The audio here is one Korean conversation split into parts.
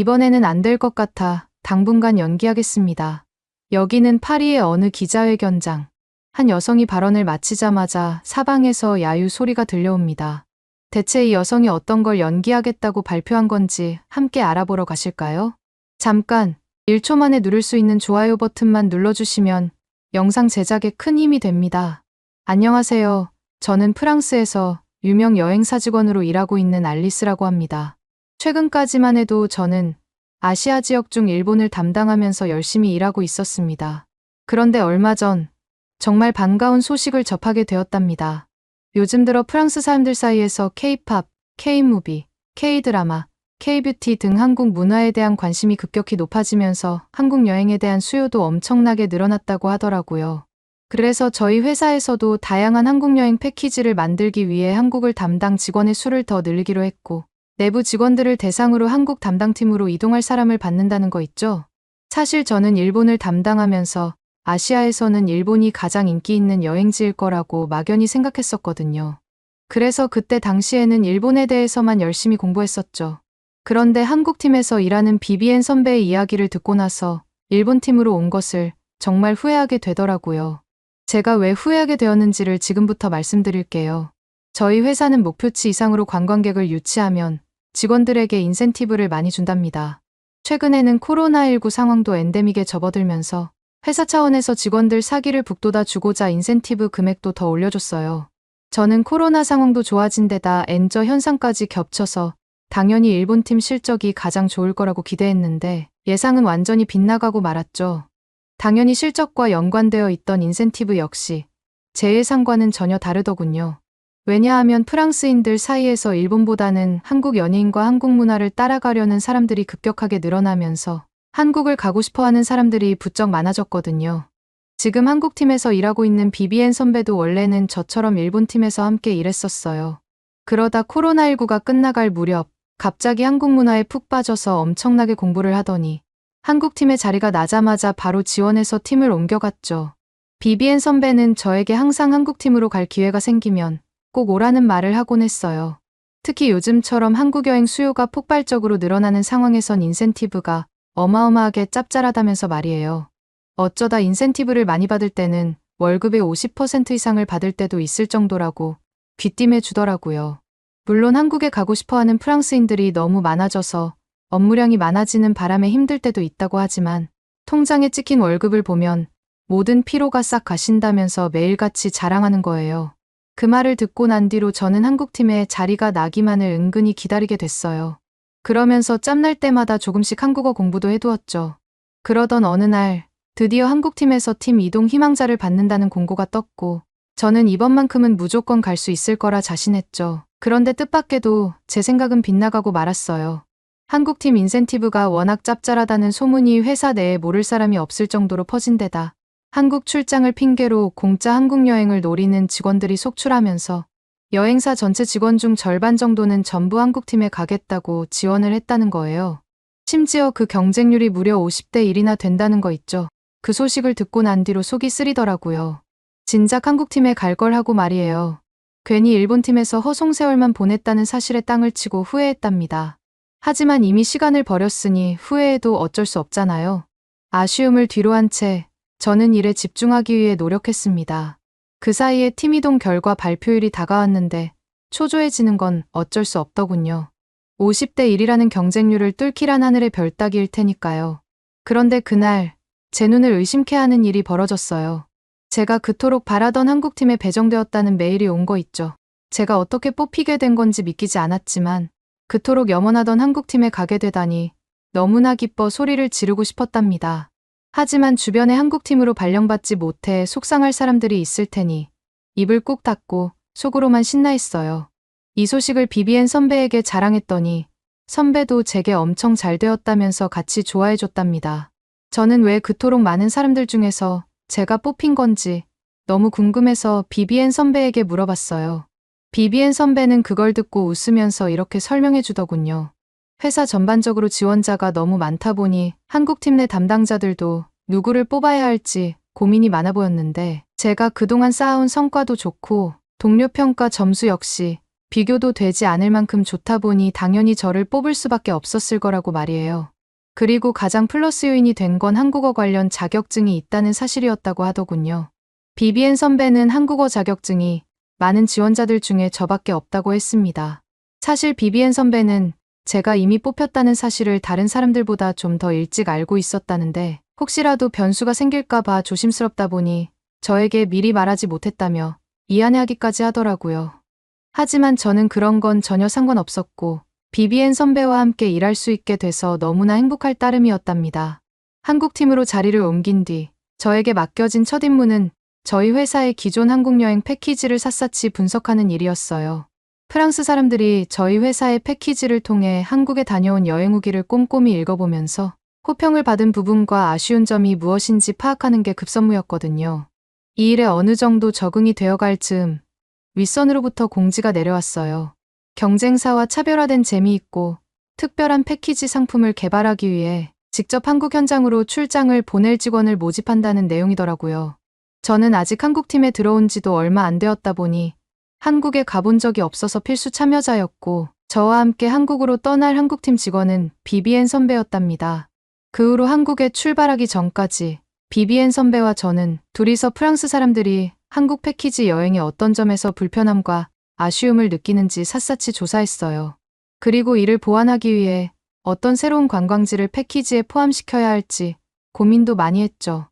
이번에는 안 될 것 같아 당분간 연기하겠습니다. 여기는 파리의 어느 기자회견장. 한 여성이 발언을 마치자마자 사방에서 야유 소리가 들려옵니다. 대체 이 여성이 어떤 걸 연기하겠다고 발표한 건지 함께 알아보러 가실까요? 잠깐 1초 만에 누를 수 있는 좋아요 버튼만 눌러주시면 영상 제작에 큰 힘이 됩니다. 안녕하세요. 저는 프랑스에서 유명 여행사 직원으로 일하고 있는 알리스라고 합니다. 최근까지만 해도 저는 아시아 지역 중 일본을 담당하면서 열심히 일하고 있었습니다. 그런데 얼마 전 정말 반가운 소식을 접하게 되었답니다. 요즘 들어 프랑스 사람들 사이에서 K-팝, K-무비, K-드라마, K-뷰티 등 한국 문화에 대한 관심이 급격히 높아지면서 한국 여행에 대한 수요도 엄청나게 늘어났다고 하더라고요. 그래서 저희 회사에서도 다양한 한국 여행 패키지를 만들기 위해 한국을 담당 직원의 수를 더 늘리기로 했고, 내부 직원들을 대상으로 한국 담당팀으로 이동할 사람을 받는다는 거 있죠? 사실 저는 일본을 담당하면서 아시아에서는 일본이 가장 인기 있는 여행지일 거라고 막연히 생각했었거든요. 그래서 그때 당시에는 일본에 대해서만 열심히 공부했었죠. 그런데 한국팀에서 일하는 비비엔 선배의 이야기를 듣고 나서 일본팀으로 온 것을 정말 후회하게 되더라고요. 제가 왜 후회하게 되었는지를 지금부터 말씀드릴게요. 저희 회사는 목표치 이상으로 관광객을 유치하면 직원들에게 인센티브를 많이 준답니다. 최근에는 코로나19 상황도 엔데믹에 접어들면서 회사 차원에서 직원들 사기를 북돋아 주고자 인센티브 금액도 더 올려줬어요. 저는 코로나 상황도 좋아진 데다 엔저 현상까지 겹쳐서 당연히 일본팀 실적이 가장 좋을 거라고 기대했는데 예상은 완전히 빗나가고 말았죠. 당연히 실적과 연관되어 있던 인센티브 역시 제 예상과는 전혀 다르더군요. 왜냐하면 프랑스인들 사이에서 일본보다는 한국 연예인과 한국 문화를 따라가려는 사람들이 급격하게 늘어나면서 한국을 가고 싶어하는 사람들이 부쩍 많아졌거든요. 지금 한국팀에서 일하고 있는 비비엔 선배도 원래는 저처럼 일본팀에서 함께 일했었어요. 그러다 코로나19가 끝나갈 무렵 갑자기 한국 문화에 푹 빠져서 엄청나게 공부를 하더니 한국팀의 자리가 나자마자 바로 지원해서 팀을 옮겨갔죠. 비비엔 선배는 저에게 항상 한국팀으로 갈 기회가 생기면 꼭 오라는 말을 하곤 했어요. 특히 요즘처럼 한국 여행 수요가 폭발적으로 늘어나는 상황에선 인센티브가 어마어마하게 짭짤하다면서 말이에요. 어쩌다 인센티브를 많이 받을 때는 월급의 50% 이상을 받을 때도 있을 정도라고 귀띔해 주더라고요. 물론 한국에 가고 싶어하는 프랑스인들이 너무 많아져서 업무량이 많아지는 바람에 힘들 때도 있다고 하지만 통장에 찍힌 월급을 보면 모든 피로가 싹 가신다면서 매일같이 자랑하는 거예요. 그 말을 듣고 난 뒤로 저는 한국팀에 자리가 나기만을 은근히 기다리게 됐어요. 그러면서 짬날 때마다 조금씩 한국어 공부도 해두었죠. 그러던 어느 날 드디어 한국팀에서 팀 이동 희망자를 받는다는 공고가 떴고 저는 이번만큼은 무조건 갈 수 있을 거라 자신했죠. 그런데 뜻밖에도 제 생각은 빗나가고 말았어요. 한국팀 인센티브가 워낙 짭짤하다는 소문이 회사 내에 모를 사람이 없을 정도로 퍼진 데다 한국 출장을 핑계로 공짜 한국 여행을 노리는 직원들이 속출하면서 여행사 전체 직원 중 절반 정도는 전부 한국팀에 가겠다고 지원을 했다는 거예요. 심지어 그 경쟁률이 무려 50대 1이나 된다는 거 있죠. 그 소식을 듣고 난 뒤로 속이 쓰리더라고요. 진작 한국팀에 갈 걸 하고 말이에요. 괜히 일본팀에서 허송세월만 보냈다는 사실에 땅을 치고 후회했답니다. 하지만 이미 시간을 버렸으니 후회해도 어쩔 수 없잖아요. 아쉬움을 뒤로 한 채 저는 일에 집중하기 위해 노력했습니다. 그 사이에 팀 이동 결과 발표일이 다가왔는데 초조해지는 건 어쩔 수 없더군요. 50대 1이라는 경쟁률을 뚫기란 하늘의 별 따기일 테니까요. 그런데 그날 제 눈을 의심케 하는 일이 벌어졌어요. 제가 그토록 바라던 한국팀에 배정되었다는 메일이 온 거 있죠. 제가 어떻게 뽑히게 된 건지 믿기지 않았지만 그토록 염원하던 한국팀에 가게 되다니 너무나 기뻐 소리를 지르고 싶었답니다. 하지만 주변에 한국팀으로 발령받지 못해 속상할 사람들이 있을 테니 입을 꾹 닫고 속으로만 신나 있어요. 이 소식을 비비엔 선배에게 자랑했더니 선배도 제게 엄청 잘 되었다면서 같이 좋아해줬답니다. 저는 왜 그토록 많은 사람들 중에서 제가 뽑힌 건지 너무 궁금해서 비비엔 선배에게 물어봤어요. 비비엔 선배는 그걸 듣고 웃으면서 이렇게 설명해 주더군요. 회사 전반적으로 지원자가 너무 많다 보니 한국팀 내 담당자들도 누구를 뽑아야 할지 고민이 많아 보였는데 제가 그동안 쌓아온 성과도 좋고 동료 평가 점수 역시 비교도 되지 않을 만큼 좋다 보니 당연히 저를 뽑을 수밖에 없었을 거라고 말이에요. 그리고 가장 플러스 요인이 된 건 한국어 관련 자격증이 있다는 사실이었다고 하더군요. BBN 선배는 한국어 자격증이 많은 지원자들 중에 저밖에 없다고 했습니다. 사실 BBN 선배는 제가 이미 뽑혔다는 사실을 다른 사람들보다 좀 더 일찍 알고 있었다는데 혹시라도 변수가 생길까봐 조심스럽다 보니 저에게 미리 말하지 못했다며 미안해하기까지 하더라고요. 하지만 저는 그런 건 전혀 상관없었고 BBN 선배와 함께 일할 수 있게 돼서 너무나 행복할 따름이었답니다. 한국팀으로 자리를 옮긴 뒤 저에게 맡겨진 첫 임무는 저희 회사의 기존 한국 여행 패키지를 샅샅이 분석하는 일이었어요. 프랑스 사람들이 저희 회사의 패키지를 통해 한국에 다녀온 여행 후기를 꼼꼼히 읽어보면서 호평을 받은 부분과 아쉬운 점이 무엇인지 파악하는 게 급선무였거든요. 이 일에 어느 정도 적응이 되어갈 즈음 윗선으로부터 공지가 내려왔어요. 경쟁사와 차별화된 재미있고 특별한 패키지 상품을 개발하기 위해 직접 한국 현장으로 출장을 보낼 직원을 모집한다는 내용이더라고요. 저는 아직 한국팀에 들어온 지도 얼마 안 되었다 보니 한국에 가본 적이 없어서 필수 참여자였고 저와 함께 한국으로 떠날 한국팀 직원은 BBN 선배였답니다. 그 후로 한국에 출발하기 전까지 BBN 선배와 저는 둘이서 프랑스 사람들이 한국 패키지 여행의 어떤 점에서 불편함과 아쉬움을 느끼는지 샅샅이 조사했어요. 그리고 이를 보완하기 위해 어떤 새로운 관광지를 패키지에 포함시켜야 할지 고민도 많이 했죠.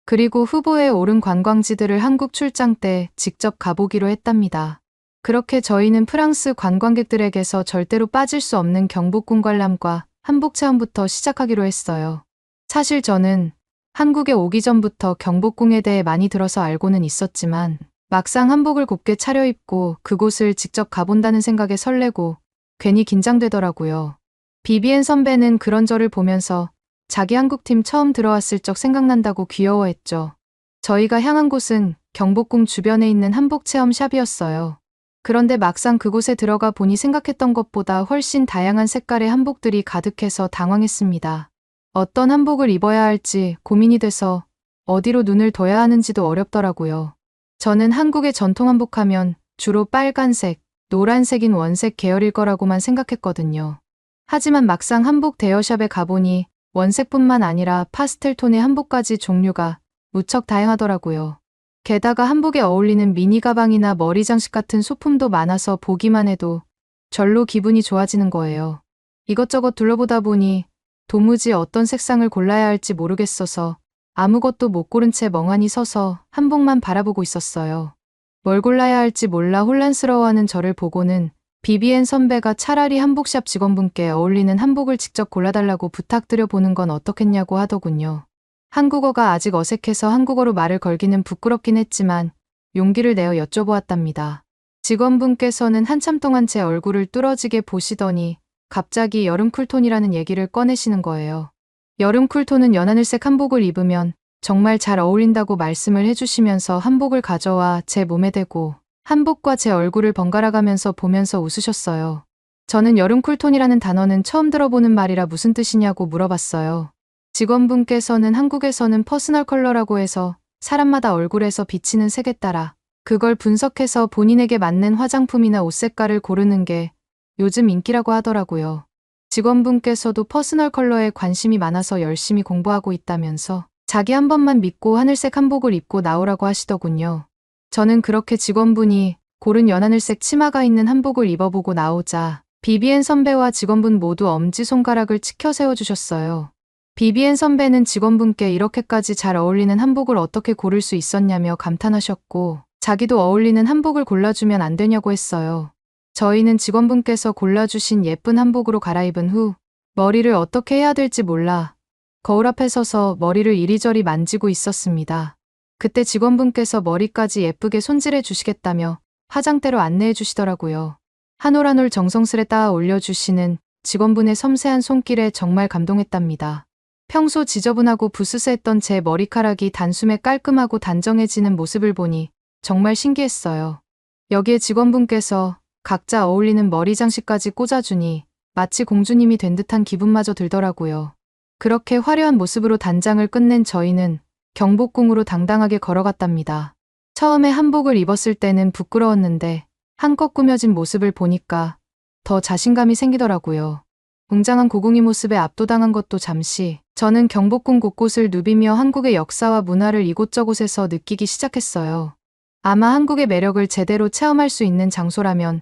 그리고 후보에 오른 관광지들을 한국 출장 때 직접 가보기로 했답니다. 그렇게 저희는 프랑스 관광객들에게서 절대로 빠질 수 없는 경복궁 관람과 한복 체험부터 시작하기로 했어요. 사실 저는 한국에 오기 전부터 경복궁에 대해 많이 들어서 알고는 있었지만 막상 한복을 곱게 차려입고 그곳을 직접 가본다는 생각에 설레고 괜히 긴장되더라고요. BBN 선배는 그런 저를 보면서 자기 한국팀 처음 들어왔을 적 생각난다고 귀여워했죠. 저희가 향한 곳은 경복궁 주변에 있는 한복 체험 샵이었어요. 그런데 막상 그곳에 들어가 보니 생각했던 것보다 훨씬 다양한 색깔의 한복들이 가득해서 당황했습니다. 어떤 한복을 입어야 할지 고민이 돼서 어디로 눈을 둬야 하는지도 어렵더라고요. 저는 한국의 전통 한복하면 주로 빨간색, 노란색인 원색 계열일 거라고만 생각했거든요. 하지만 막상 한복 대여샵에 가보니 원색뿐만 아니라 파스텔 톤의 한복까지 종류가 무척 다양하더라고요. 게다가 한복에 어울리는 미니 가방이나 머리 장식 같은 소품도 많아서 보기만 해도 절로 기분이 좋아지는 거예요. 이것저것 둘러보다 보니 도무지 어떤 색상을 골라야 할지 모르겠어서 아무것도 못 고른 채 멍하니 서서 한복만 바라보고 있었어요. 뭘 골라야 할지 몰라 혼란스러워하는 저를 보고는 BBN 선배가 차라리 한복샵 직원분께 어울리는 한복을 직접 골라달라고 부탁드려 보는 건 어떻겠냐고 하더군요. 한국어가 아직 어색해서 한국어로 말을 걸기는 부끄럽긴 했지만 용기를 내어 여쭤보았답니다. 직원분께서는 한참 동안 제 얼굴을 뚫어지게 보시더니 갑자기 여름 쿨톤이라는 얘기를 꺼내시는 거예요. 여름 쿨톤은 연하늘색 한복을 입으면 정말 잘 어울린다고 말씀을 해주시면서 한복을 가져와 제 몸에 대고 한복과 제 얼굴을 번갈아 가면서 보면서 웃으셨어요. 저는 여름 쿨톤이라는 단어는 처음 들어보는 말이라 무슨 뜻이냐고 물어봤어요. 직원분께서는 한국에서는 퍼스널 컬러라고 해서 사람마다 얼굴에서 비치는 색에 따라 그걸 분석해서 본인에게 맞는 화장품이나 옷 색깔을 고르는 게 요즘 인기라고 하더라고요. 직원분께서도 퍼스널 컬러에 관심이 많아서 열심히 공부하고 있다면서 자기 한 번만 믿고 하늘색 한복을 입고 나오라고 하시더군요. 저는 그렇게 직원분이 고른 연하늘색 치마가 있는 한복을 입어보고 나오자 BBN 선배와 직원분 모두 엄지손가락을 치켜 세워주셨어요. BBN 선배는 직원분께 이렇게까지 잘 어울리는 한복을 어떻게 고를 수 있었냐며 감탄하셨고 자기도 어울리는 한복을 골라주면 안 되냐고 했어요. 저희는 직원분께서 골라주신 예쁜 한복으로 갈아입은 후 머리를 어떻게 해야 될지 몰라 거울 앞에 서서 머리를 이리저리 만지고 있었습니다. 그때 직원분께서 머리까지 예쁘게 손질해 주시겠다며 화장대로 안내해 주시더라고요. 한 올 한 올 정성스레 따아 올려주시는 직원분의 섬세한 손길에 정말 감동했답니다. 평소 지저분하고 부스스했던 제 머리카락이 단숨에 깔끔하고 단정해지는 모습을 보니 정말 신기했어요. 여기에 직원분께서 각자 어울리는 머리 장식까지 꽂아주니 마치 공주님이 된 듯한 기분마저 들더라고요. 그렇게 화려한 모습으로 단장을 끝낸 저희는 경복궁으로 당당하게 걸어갔답니다. 처음에 한복을 입었을 때는 부끄러웠는데 한껏 꾸며진 모습을 보니까 더 자신감이 생기더라고요. 웅장한 고궁이 모습에 압도당한 것도 잠시, 저는 경복궁 곳곳을 누비며 한국의 역사와 문화를 이곳저곳에서 느끼기 시작했어요. 아마 한국의 매력을 제대로 체험할 수 있는 장소라면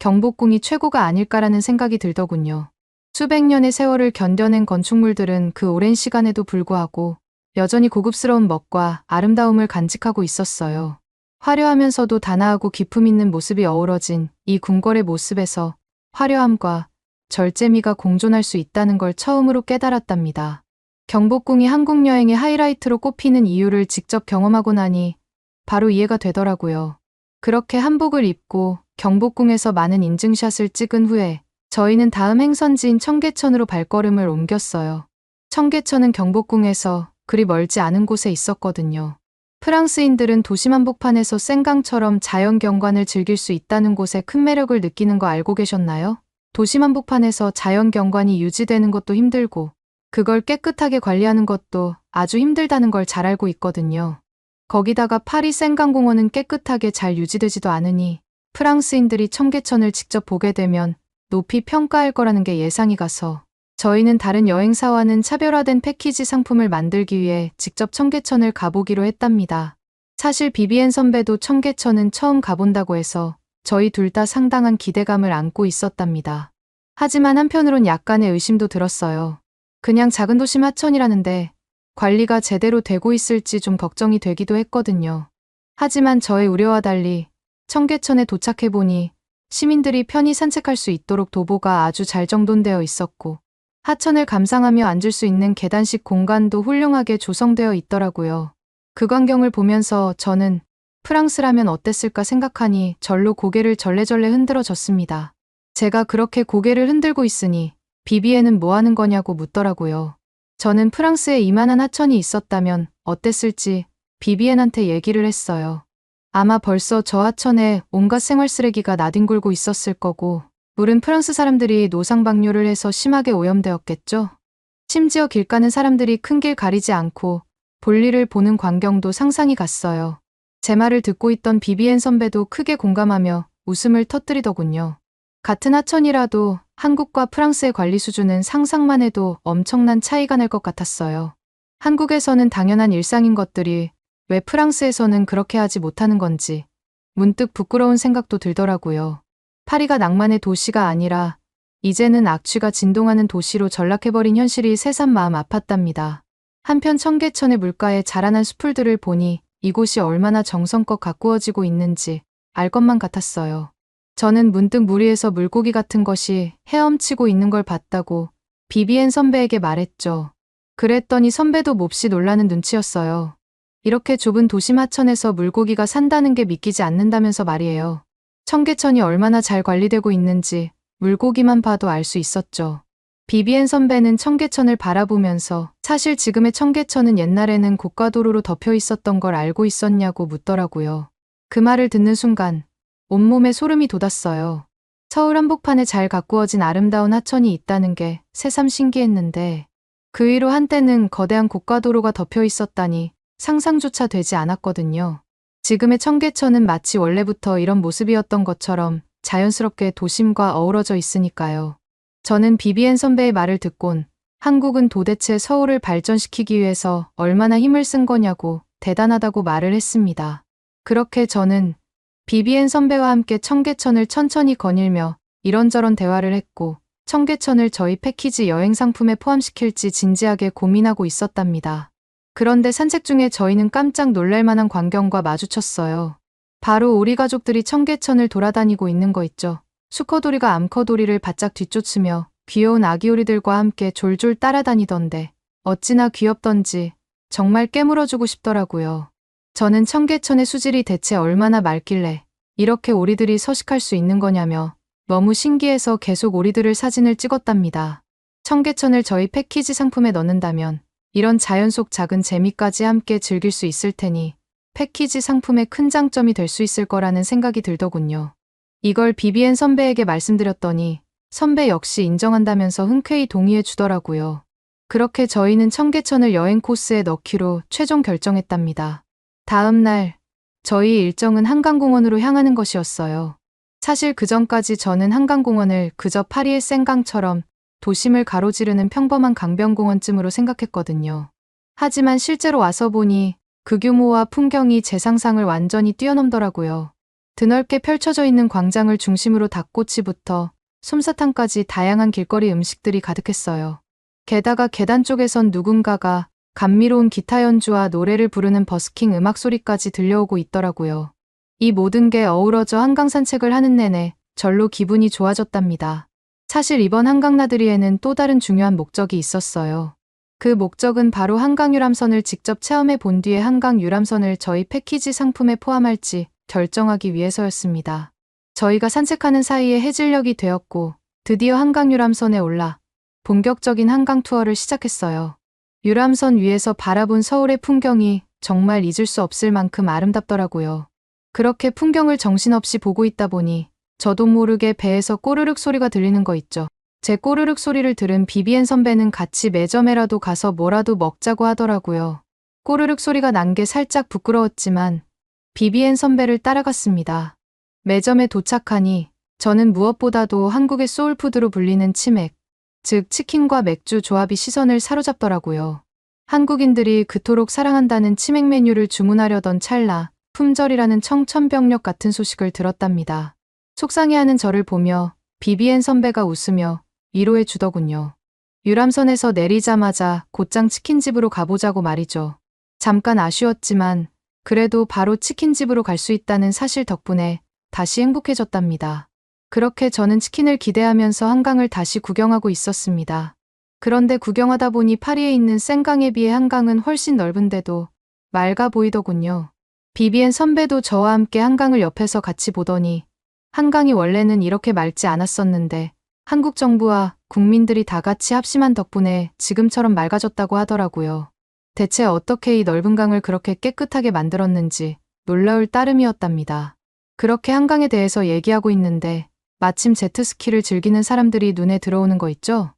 경복궁이 최고가 아닐까라는 생각이 들더군요. 수백 년의 세월을 견뎌낸 건축물들은 그 오랜 시간에도 불구하고 여전히 고급스러운 멋과 아름다움을 간직하고 있었어요. 화려하면서도 단아하고 기품 있는 모습이 어우러진 이 궁궐의 모습에서 화려함과 절제미가 공존할 수 있다는 걸 처음으로 깨달았답니다. 경복궁이 한국 여행의 하이라이트로 꼽히는 이유를 직접 경험하고 나니 바로 이해가 되더라고요. 그렇게 한복을 입고 경복궁에서 많은 인증샷을 찍은 후에 저희는 다음 행선지인 청계천으로 발걸음을 옮겼어요. 청계천은 경복궁에서 그리 멀지 않은 곳에 있었거든요. 프랑스인들은 도심 한복판에서 생강처럼 자연 경관을 즐길 수 있다는 곳에 큰 매력을 느끼는 거 알고 계셨나요? 도심 한복판에서 자연 경관이 유지되는 것도 힘들고 그걸 깨끗하게 관리하는 것도 아주 힘들다는 걸 잘 알고 있거든요. 거기다가 파리 생강공원은 깨끗하게 잘 유지되지도 않으니 프랑스인들이 청계천을 직접 보게 되면 높이 평가할 거라는 게 예상이 가서 저희는 다른 여행사와는 차별화된 패키지 상품을 만들기 위해 직접 청계천을 가보기로 했답니다. 사실 비비엔 선배도 청계천은 처음 가본다고 해서 저희 둘 다 상당한 기대감을 안고 있었답니다. 하지만 한편으론 약간의 의심도 들었어요. 그냥 작은 도심 하천이라는데 관리가 제대로 되고 있을지 좀 걱정이 되기도 했거든요. 하지만 저의 우려와 달리 청계천에 도착해보니 시민들이 편히 산책할 수 있도록 도보가 아주 잘 정돈되어 있었고 하천을 감상하며 앉을 수 있는 계단식 공간도 훌륭하게 조성되어 있더라고요. 그 광경을 보면서 저는 프랑스라면 어땠을까 생각하니 절로 고개를 절레절레 흔들어졌습니다. 제가 그렇게 고개를 흔들고 있으니 비비에는 뭐 하는 거냐고 묻더라고요. 저는 프랑스에 이만한 하천이 있었다면 어땠을지 비비엔한테 얘기를 했어요. 아마 벌써 저 하천에 온갖 생활 쓰레기가 나뒹굴고 있었을 거고 물은 프랑스 사람들이 노상방뇨를 해서 심하게 오염되었겠죠? 심지어 길 가는 사람들이 큰 길 가리지 않고 볼일을 보는 광경도 상상이 갔어요. 제 말을 듣고 있던 비비엔 선배도 크게 공감하며 웃음을 터뜨리더군요. 같은 하천이라도 한국과 프랑스의 관리 수준은 상상만 해도 엄청난 차이가 날 것 같았어요. 한국에서는 당연한 일상인 것들이 왜 프랑스에서는 그렇게 하지 못하는 건지 문득 부끄러운 생각도 들더라고요. 파리가 낭만의 도시가 아니라 이제는 악취가 진동하는 도시로 전락해버린 현실이 새삼 마음 아팠답니다. 한편 청계천의 물가에 자라난 수풀들을 보니 이곳이 얼마나 정성껏 가꾸어지고 있는지 알 것만 같았어요. 저는 문득 물 위에서 물고기 같은 것이 헤엄치고 있는 걸 봤다고 비비엔 선배에게 말했죠. 그랬더니 선배도 몹시 놀라는 눈치였어요. 이렇게 좁은 도심 하천에서 물고기가 산다는 게 믿기지 않는다면서 말이에요. 청계천이 얼마나 잘 관리되고 있는지 물고기만 봐도 알 수 있었죠. 비비엔 선배는 청계천을 바라보면서 사실 지금의 청계천은 옛날에는 고가도로로 덮여 있었던 걸 알고 있었냐고 묻더라고요. 그 말을 듣는 순간 온몸에 소름이 돋았어요. 서울 한복판에 잘 가꾸어진 아름다운 하천이 있다는 게 새삼 신기했는데 그 위로 한때는 거대한 고가도로가 덮여 있었다니 상상조차 되지 않았거든요. 지금의 청계천은 마치 원래부터 이런 모습이었던 것처럼 자연스럽게 도심과 어우러져 있으니까요. 저는 비비엔 선배의 말을 듣곤 한국은 도대체 서울을 발전시키기 위해서 얼마나 힘을 쓴 거냐고 대단하다고 말을 했습니다. 그렇게 저는 비비엔 선배와 함께 청계천을 천천히 거닐며 이런저런 대화를 했고 청계천을 저희 패키지 여행 상품에 포함시킬지 진지하게 고민하고 있었답니다. 그런데 산책 중에 저희는 깜짝 놀랄 만한 광경과 마주쳤어요. 바로 오리 가족들이 청계천을 돌아다니고 있는 거 있죠. 수컷오리가 암컷오리를 바짝 뒤쫓으며 귀여운 아기 오리들과 함께 졸졸 따라다니던데 어찌나 귀엽던지 정말 깨물어주고 싶더라고요. 저는 청계천의 수질이 대체 얼마나 맑길래 이렇게 오리들이 서식할 수 있는 거냐며 너무 신기해서 계속 오리들을 사진을 찍었답니다. 청계천을 저희 패키지 상품에 넣는다면 이런 자연 속 작은 재미까지 함께 즐길 수 있을 테니 패키지 상품의 큰 장점이 될 수 있을 거라는 생각이 들더군요. 이걸 비비엔 선배에게 말씀드렸더니 선배 역시 인정한다면서 흔쾌히 동의해 주더라고요. 그렇게 저희는 청계천을 여행 코스에 넣기로 최종 결정했답니다. 다음 날 저희 일정은 한강공원으로 향하는 것이었어요. 사실 그전까지 저는 한강공원을 그저 파리의 생강처럼 도심을 가로지르는 평범한 강변공원쯤으로 생각했거든요. 하지만 실제로 와서 보니 그 규모와 풍경이 제 상상을 완전히 뛰어넘더라고요. 드넓게 펼쳐져 있는 광장을 중심으로 닭꼬치부터 솜사탕까지 다양한 길거리 음식들이 가득했어요. 게다가 계단 쪽에선 누군가가 감미로운 기타 연주와 노래를 부르는 버스킹 음악 소리까지 들려오고 있더라고요. 이 모든 게 어우러져 한강 산책을 하는 내내 절로 기분이 좋아졌답니다. 사실 이번 한강 나들이에는 또 다른 중요한 목적이 있었어요. 그 목적은 바로 한강 유람선을 직접 체험해 본 뒤에 한강 유람선을 저희 패키지 상품에 포함할지 결정하기 위해서였습니다. 저희가 산책하는 사이에 해질녘이 되었고 드디어 한강 유람선에 올라 본격적인 한강 투어를 시작했어요. 유람선 위에서 바라본 서울의 풍경이 정말 잊을 수 없을 만큼 아름답더라고요. 그렇게 풍경을 정신없이 보고 있다 보니 저도 모르게 배에서 꼬르륵 소리가 들리는 거 있죠. 제 꼬르륵 소리를 들은 비비엔 선배는 같이 매점에라도 가서 뭐라도 먹자고 하더라고요. 꼬르륵 소리가 난 게 살짝 부끄러웠지만 비비엔 선배를 따라갔습니다. 매점에 도착하니 저는 무엇보다도 한국의 소울푸드로 불리는 치맥, 즉 치킨과 맥주 조합이 시선을 사로잡더라고요. 한국인들이 그토록 사랑한다는 치맥 메뉴를 주문하려던 찰나 품절이라는 청천벽력 같은 소식을 들었답니다. 속상해하는 저를 보며 비비엔 선배가 웃으며 위로해 주더군요. 유람선에서 내리자마자 곧장 치킨집으로 가보자고 말이죠. 잠깐 아쉬웠지만 그래도 바로 치킨집으로 갈 수 있다는 사실 덕분에 다시 행복해졌답니다. 그렇게 저는 치킨을 기대하면서 한강을 다시 구경하고 있었습니다. 그런데 구경하다 보니 파리에 있는 생강에 비해 한강은 훨씬 넓은데도 맑아 보이더군요. 비비엔 선배도 저와 함께 한강을 옆에서 같이 보더니 한강이 원래는 이렇게 맑지 않았었는데 한국 정부와 국민들이 다 같이 합심한 덕분에 지금처럼 맑아졌다고 하더라고요. 대체 어떻게 이 넓은 강을 그렇게 깨끗하게 만들었는지 놀라울 따름이었답니다. 그렇게 한강에 대해서 얘기하고 있는데 마침 제트스키를 즐기는 사람들이 눈에 들어오는 거 있죠?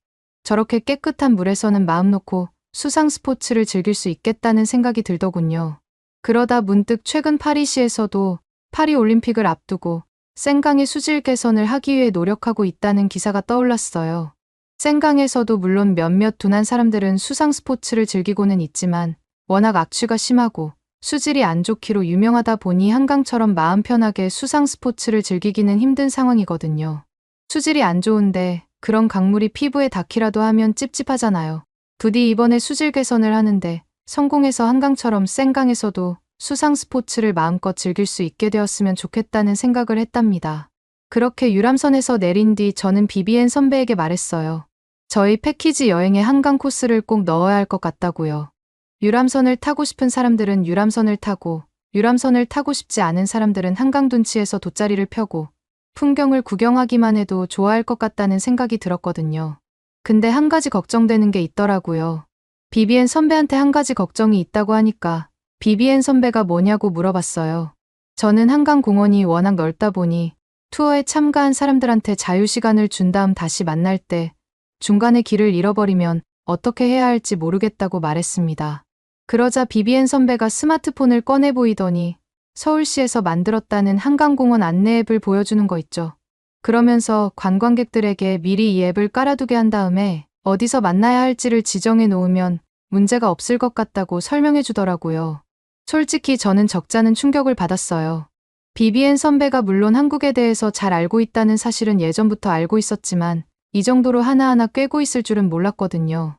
저렇게 깨끗한 물에서는 마음 놓고 수상 스포츠를 즐길 수 있겠다는 생각이 들더군요. 그러다 문득 최근 파리시에서도 파리 올림픽을 앞두고 생강의 수질 개선을 하기 위해 노력하고 있다는 기사가 떠올랐어요. 생강에서도 물론 몇몇 둔한 사람들은 수상 스포츠를 즐기고는 있지만 워낙 악취가 심하고 수질이 안 좋기로 유명하다 보니 한강처럼 마음 편하게 수상 스포츠를 즐기기는 힘든 상황이거든요. 수질이 안 좋은데 그런 강물이 피부에 닿기라도 하면 찝찝하잖아요. 부디 이번에 수질 개선을 하는데 성공해서 한강처럼 생강에서도 수상 스포츠를 마음껏 즐길 수 있게 되었으면 좋겠다는 생각을 했답니다. 그렇게 유람선에서 내린 뒤 저는 비비엔 선배에게 말했어요. 저희 패키지 여행에 한강 코스를 꼭 넣어야 할 것 같다고요. 유람선을 타고 싶은 사람들은 유람선을 타고, 유람선을 타고 싶지 않은 사람들은 한강 둔치에서 돗자리를 펴고 풍경을 구경하기만 해도 좋아할 것 같다는 생각이 들었거든요. 근데 한 가지 걱정되는 게 있더라고요. 비비엔 선배한테 한 가지 걱정이 있다고 하니까 비비엔 선배가 뭐냐고 물어봤어요. 저는 한강공원이 워낙 넓다 보니 투어에 참가한 사람들한테 자유시간을 준 다음 다시 만날 때 중간에 길을 잃어버리면 어떻게 해야 할지 모르겠다고 말했습니다. 그러자 비비엔 선배가 스마트폰을 꺼내 보이더니 서울시에서 만들었다는 한강공원 안내 앱을 보여주는 거 있죠. 그러면서 관광객들에게 미리 이 앱을 깔아두게 한 다음에 어디서 만나야 할지를 지정해 놓으면 문제가 없을 것 같다고 설명해 주더라고요. 솔직히 저는 적잖은 충격을 받았어요. 비비엔 선배가 물론 한국에 대해서 잘 알고 있다는 사실은 예전부터 알고 있었지만 이 정도로 하나하나 꿰고 있을 줄은 몰랐거든요.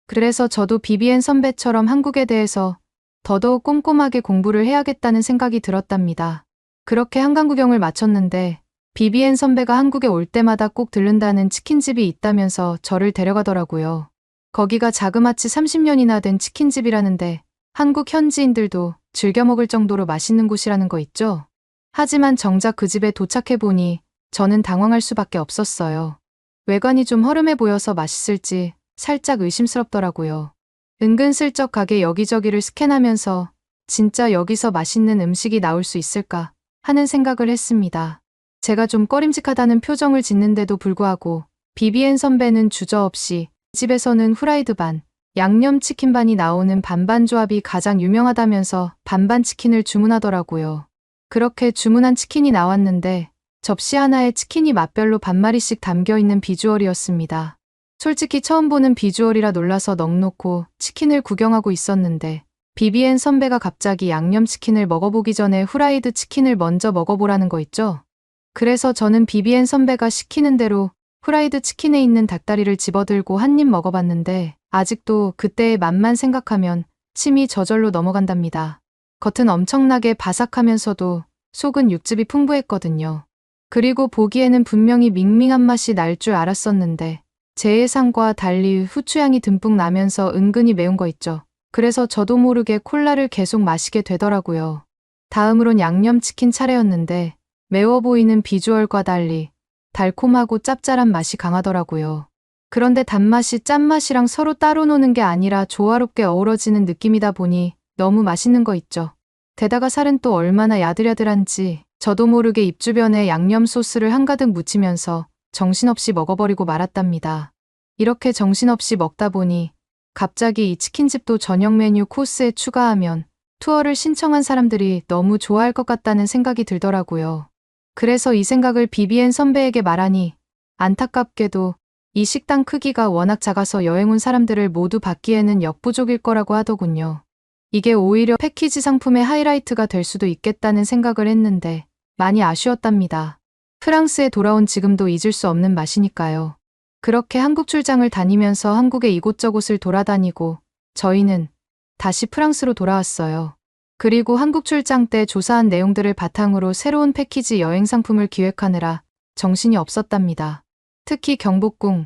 그래서 저도 비비엔 선배처럼 한국에 대해서 더더욱 꼼꼼하게 공부를 해야겠다는 생각이 들었답니다. 그렇게 한강 구경을 마쳤는데 비비엔 선배가 한국에 올 때마다 꼭 들른다는 치킨집이 있다면서 저를 데려가더라고요. 거기가 자그마치 30년이나 된 치킨집이라는데 한국 현지인들도 즐겨 먹을 정도로 맛있는 곳이라는 거 있죠? 하지만 정작 그 집에 도착해보니 저는 당황할 수밖에 없었어요. 외관이 좀 허름해 보여서 맛있을지 살짝 의심스럽더라고요. 은근슬쩍 가게 여기저기를 스캔하면서 진짜 여기서 맛있는 음식이 나올 수 있을까 하는 생각을 했습니다. 제가 좀 꺼림직하다는 표정을 짓는데도 불구하고 비비엔 선배는 주저없이 집에서는 후라이드 반, 양념치킨 반이 나오는 반반 조합이 가장 유명하다면서 반반 치킨을 주문하더라고요. 그렇게 주문한 치킨이 나왔는데 접시 하나에 치킨이 맛별로 반마리씩 담겨있는 비주얼이었습니다. 솔직히 처음 보는 비주얼이라 놀라서 넋놓고 치킨을 구경하고 있었는데 비비엔 선배가 갑자기 양념치킨을 먹어보기 전에 후라이드 치킨을 먼저 먹어보라는 거 있죠? 그래서 저는 비비엔 선배가 시키는 대로 후라이드 치킨에 있는 닭다리를 집어들고 한 입 먹어봤는데 아직도 그때의 맛만 생각하면 침이 저절로 넘어간답니다. 겉은 엄청나게 바삭하면서도 속은 육즙이 풍부했거든요. 그리고 보기에는 분명히 밍밍한 맛이 날 줄 알았었는데 제 예상과 달리 후추향이 듬뿍 나면서 은근히 매운 거 있죠. 그래서 저도 모르게 콜라를 계속 마시게 되더라고요. 다음으론 양념치킨 차례였는데 매워 보이는 비주얼과 달리 달콤하고 짭짤한 맛이 강하더라고요. 그런데 단맛이 짠맛이랑 서로 따로 노는 게 아니라 조화롭게 어우러지는 느낌이다 보니 너무 맛있는 거 있죠. 게다가 살은 또 얼마나 야들야들한지 저도 모르게 입 주변에 양념 소스를 한가득 묻히면서 정신없이 먹어버리고 말았답니다. 이렇게 정신없이 먹다 보니 갑자기 이 치킨집도 저녁 메뉴 코스에 추가하면 투어를 신청한 사람들이 너무 좋아할 것 같다는 생각이 들더라고요. 그래서 이 생각을 비비엔 선배에게 말하니 안타깝게도 이 식당 크기가 워낙 작아서 여행 온 사람들을 모두 받기에는 역부족일 거라고 하더군요. 이게 오히려 패키지 상품의 하이라이트가 될 수도 있겠다는 생각을 했는데 많이 아쉬웠답니다. 프랑스에 돌아온 지금도 잊을 수 없는 맛이니까요. 그렇게 한국 출장을 다니면서 한국의 이곳저곳을 돌아다니고 저희는 다시 프랑스로 돌아왔어요. 그리고 한국 출장 때 조사한 내용들을 바탕으로 새로운 패키지 여행 상품을 기획하느라 정신이 없었답니다. 특히 경복궁,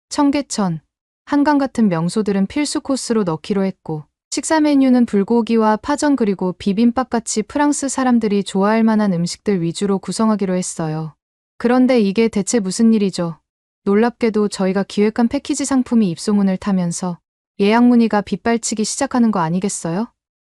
청계천, 한강 같은 명소들은 필수 코스로 넣기로 했고 식사 메뉴는 불고기와 파전 그리고 비빔밥같이 프랑스 사람들이 좋아할 만한 음식들 위주로 구성하기로 했어요. 그런데 이게 대체 무슨 일이죠? 놀랍게도 저희가 기획한 패키지 상품이 입소문을 타면서 예약 문의가 빗발치기 시작하는 거 아니겠어요?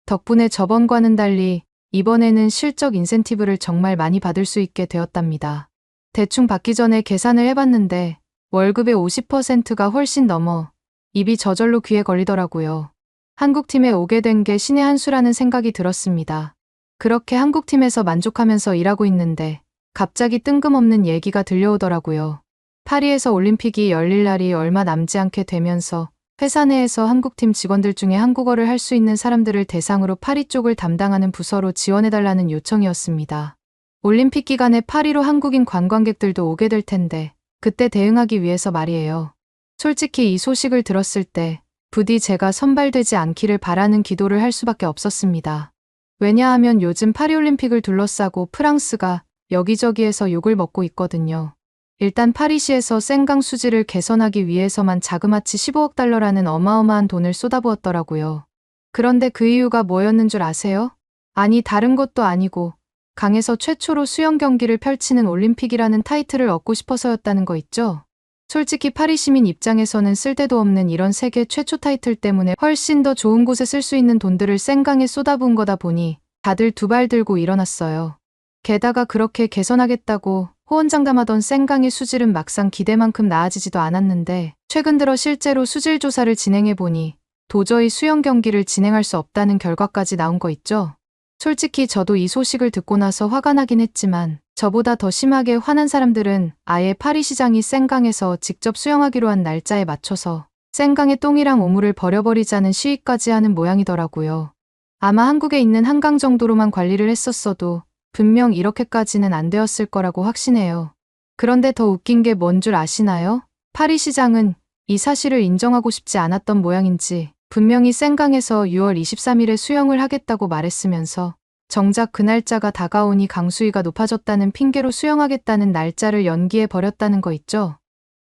덕분에 저번과는 달리 이번에는 실적 인센티브를 정말 많이 받을 수 있게 되었답니다. 대충 받기 전에 계산을 해봤는데 월급의 50%가 훨씬 넘어 입이 저절로 귀에 걸리더라고요. 한국팀에 오게 된 게 신의 한 수라는 생각이 들었습니다. 그렇게 한국팀에서 만족하면서 일하고 있는데 갑자기 뜬금없는 얘기가 들려오더라고요. 파리에서 올림픽이 열릴 날이 얼마 남지 않게 되면서 회사 내에서 한국팀 직원들 중에 한국어를 할 수 있는 사람들을 대상으로 파리 쪽을 담당하는 부서로 지원해달라는 요청이었습니다. 올림픽 기간에 파리로 한국인 관광객들도 오게 될 텐데 그때 대응하기 위해서 말이에요. 솔직히 이 소식을 들었을 때 부디 제가 선발되지 않기를 바라는 기도를 할 수밖에 없었습니다. 왜냐하면 요즘 파리올림픽을 둘러싸고 프랑스가 여기저기에서 욕을 먹고 있거든요. 일단 파리시에서 생강 수질을 개선하기 위해서만 자그마치 15억 달러라는 어마어마한 돈을 쏟아부었더라고요. 그런데 그 이유가 뭐였는 줄 아세요? 아니 다른 것도 아니고 강에서 최초로 수영 경기를 펼치는 올림픽이라는 타이틀을 얻고 싶어서였다는 거 있죠? 솔직히 파리 시민 입장에서는 쓸데도 없는 이런 세계 최초 타이틀 때문에 훨씬 더 좋은 곳에 쓸 수 있는 돈들을 생강에 쏟아부은 거다 보니 다들 두 발 들고 일어났어요. 게다가 그렇게 개선하겠다고 호언장담하던 생강의 수질은 막상 기대만큼 나아지지도 않았는데 최근 들어 실제로 수질 조사를 진행해보니 도저히 수영 경기를 진행할 수 없다는 결과까지 나온 거 있죠? 솔직히 저도 이 소식을 듣고 나서 화가 나긴 했지만 저보다 더 심하게 화난 사람들은 아예 파리 시장이 생강에서 직접 수영하기로 한 날짜에 맞춰서 생강의 똥이랑 오물을 버려버리자는 시위까지 하는 모양이더라고요. 아마 한국에 있는 한강 정도로만 관리를 했었어도 분명 이렇게까지는 안 되었을 거라고 확신해요. 그런데 더 웃긴 게 뭔 줄 아시나요? 파리 시장은 이 사실을 인정하고 싶지 않았던 모양인지 분명히 생강에서 6월 23일에 수영을 하겠다고 말했으면서 정작 그 날짜가 다가오니 강수위가 높아졌다는 핑계로 수영하겠다는 날짜를 연기해 버렸다는 거 있죠?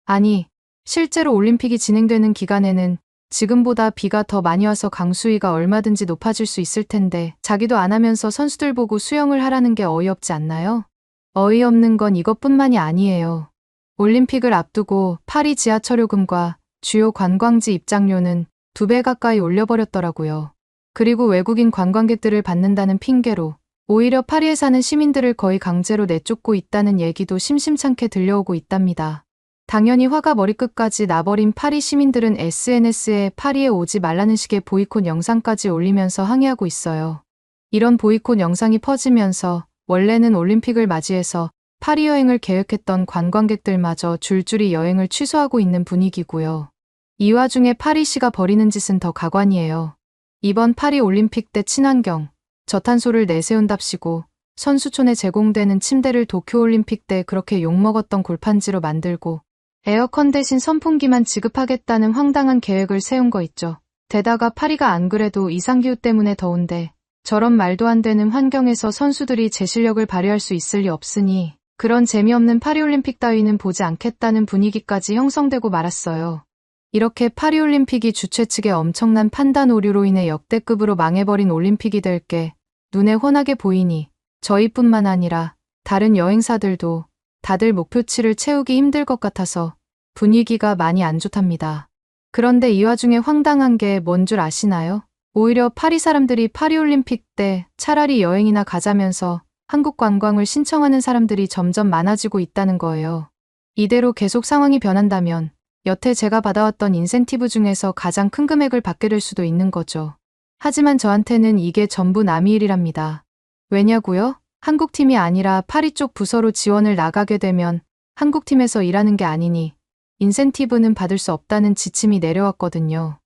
아니, 실제로 올림픽이 진행되는 기간에는 지금보다 비가 더 많이 와서 강수위가 얼마든지 높아질 수 있을 텐데 자기도 안 하면서 선수들 보고 수영을 하라는 게 어이없지 않나요? 어이없는 건 이것뿐만이 아니에요. 올림픽을 앞두고 파리 지하철 요금과 주요 관광지 입장료는 2배 가까이 올려버렸더라고요. 그리고 외국인 관광객들을 받는다는 핑계로 오히려 파리에 사는 시민들을 거의 강제로 내쫓고 있다는 얘기도 심심찮게 들려오고 있답니다. 당연히 화가 머리끝까지 나버린 파리 시민들은 SNS에 파리에 오지 말라는 식의 보이콧 영상까지 올리면서 항의하고 있어요. 이런 보이콧 영상이 퍼지면서 원래는 올림픽을 맞이해서 파리 여행을 계획했던 관광객들마저 줄줄이 여행을 취소하고 있는 분위기고요. 이 와중에 파리시가 벌이는 짓은 더 가관이에요. 이번 파리 올림픽 때 친환경, 저탄소를 내세운답시고 선수촌에 제공되는 침대를 도쿄올림픽 때 그렇게 욕먹었던 골판지로 만들고 에어컨 대신 선풍기만 지급하겠다는 황당한 계획을 세운 거 있죠. 게다가 파리가 안 그래도 이상기후 때문에 더운데 저런 말도 안 되는 환경에서 선수들이 제 실력을 발휘할 수 있을 리 없으니 그런 재미없는 파리올림픽 따위는 보지 않겠다는 분위기까지 형성되고 말았어요. 이렇게 파리올림픽이 주최 측의 엄청난 판단 오류로 인해 역대급으로 망해버린 올림픽이 될 게 눈에 훤하게 보이니 저희뿐만 아니라 다른 여행사들도 다들 목표치를 채우기 힘들 것 같아서 분위기가 많이 안 좋답니다. 그런데 이 와중에 황당한 게 뭔 줄 아시나요? 오히려 파리 사람들이 파리올림픽 때 차라리 여행이나 가자면서 한국 관광을 신청하는 사람들이 점점 많아지고 있다는 거예요. 이대로 계속 상황이 변한다면 여태 제가 받아왔던 인센티브 중에서 가장 큰 금액을 받게 될 수도 있는 거죠. 하지만 저한테는 이게 전부 남의 일이랍니다. 왜냐고요? 한국팀이 아니라 파리 쪽 부서로 지원을 나가게 되면 한국팀에서 일하는 게 아니니 인센티브는 받을 수 없다는 지침이 내려왔거든요.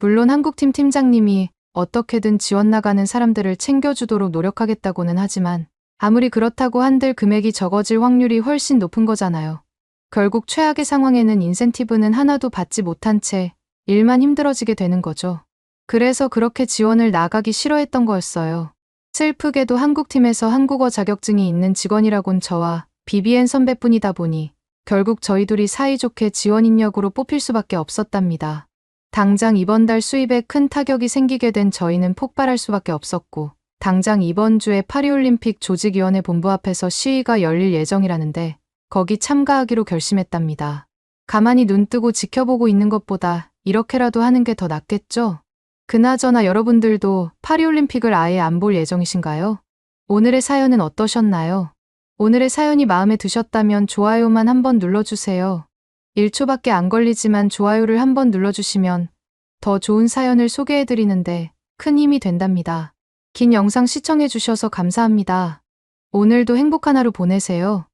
물론 한국팀 팀장님이 어떻게든 지원 나가는 사람들을 챙겨주도록 노력하겠다고는 하지만 아무리 그렇다고 한들 금액이 적어질 확률이 훨씬 높은 거잖아요. 결국 최악의 상황에는 인센티브는 하나도 받지 못한 채 일만 힘들어지게 되는 거죠. 그래서 그렇게 지원을 나가기 싫어했던 거였어요. 슬프게도 한국팀에서 한국어 자격증이 있는 직원이라곤 저와 비비엔 선배뿐이다 보니 결국 저희 둘이 사이좋게 지원 인력으로 뽑힐 수밖에 없었답니다. 당장 이번 달 수입에 큰 타격이 생기게 된 저희는 폭발할 수밖에 없었고 당장 이번 주에 파리올림픽 조직위원회 본부 앞에서 시위가 열릴 예정이라는데 거기 참가하기로 결심했답니다. 가만히 눈 뜨고 지켜보고 있는 것보다 이렇게라도 하는 게 더 낫겠죠? 그나저나 여러분들도 파리올림픽을 아예 안 볼 예정이신가요? 오늘의 사연은 어떠셨나요? 오늘의 사연이 마음에 드셨다면 좋아요만 한번 눌러주세요. 1초밖에 안 걸리지만 좋아요를 한번 눌러주시면 더 좋은 사연을 소개해드리는데 큰 힘이 된답니다. 긴 영상 시청해주셔서 감사합니다. 오늘도 행복한 하루 보내세요.